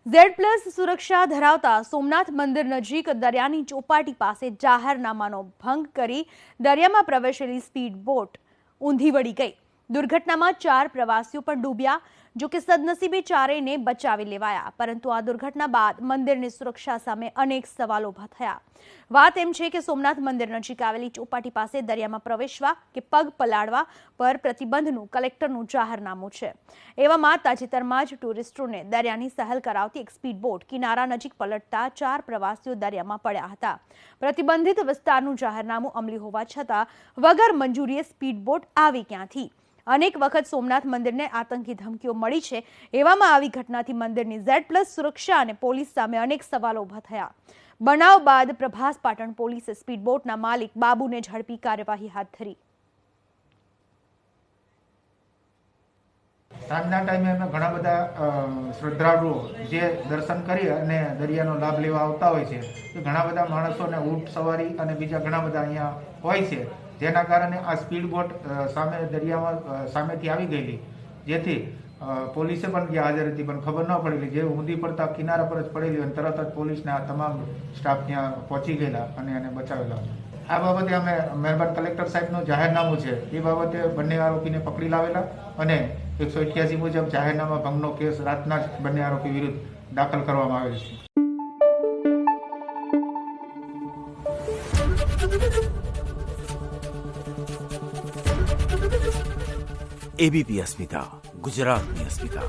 Z+ સુરક્ષા ધરાવતા સોમનાથ મંદિર નજીક દરિયાની ચોપાટી પાસે જાહેરનામાનો ભંગ કરી દરિયામાં પ્રવેશેલી સ્પીડ બોટ ઊંધી વળી ગઈ। દુર્ઘટનામાં 4 પ્રવાસીઓ પણ ડૂબ્યા। જો કે સદનસીબે ચારેયને બચાવી લેવાયા, પરંતુ આ દુર્ઘટના બાદ મંદિરની સુરક્ષા સામે અનેક સવાલો ઊભા થયા। વાત એમ છે કે સોમનાથ મંદિર નજીક આવેલી ચોપાટી પાસે દરિયામાં પ્રવેશવા કે પગ પલાળવા પર પ્રતિબંધનું કલેક્ટરનું જાહેરનામું છે। એવામાં તાજેતરમાં જ ટુરિસ્ટોને દરિયાની સહેલ કરાવતી એક સ્પીડ બોટ કિનારા નજીક પલટતા 4 પ્રવાસીઓ દરિયામાં પડ્યા હતા। પ્રતિબંધિત વિસ્તારનું જાહેરનામું અમલી હોવા છતાં વગર મંજૂરીએ સ્પીડ બોટ આવી ક્યાંથી? અનેક વખત સોમનાથ મંદિરને આતંકી ધમકીઓ મળી છે। એવામાં આવી ઘટનાથી મંદિરની Z+ સુરક્ષા અને પોલીસ સામે અનેક સવાલો ઊભા થયા। બનાવ બાદ પ્રભાસ પાટણ પોલીસે સ્પીડ બોટના માલિક બાબુને ઝડપી કાર્યવાહી હાથ ધરી। સાંજના ટાઈમે અમે ઘણા બધા શ્રદ્ધાળુઓ જે દર્શન કરી અને દરિયાનો લાભ લેવા આવતા હોય છે, તો ઘણા બધા માણસોને ઊંટ સવારી અને બીજા ઘણા બધા અહીંયા હોય છે, જેના કારણે આ સ્પીડ બોટ સામે દરિયામાં સામેથી આવી ગયેલી, જેથી પોલીસે પણ જ્યાં હાજર હતી પણ ખબર ન પડેલી, જે ઊંધી પડતા કિનારા પર જ પડેલી અને તરત જ પોલીસને આ તમામ સ્ટાફ ત્યાં પહોંચી ગયેલા અને એને બચાવેલા। આ બાબતે અમે મહેરબાન કલેક્ટર સાહેબનું જાહેરનામું છે, એ બાબતે બંને આરોપીને પકડી લાવેલા અને 188 મુજબ જાહેરનામા ભંગનો કેસ રાતના જ બંને આરોપી વિરુદ્ધ દાખલ કરવામાં આવેલ છે। ABP અસ્મિતા, ગુજરાતની અસ્મિતા।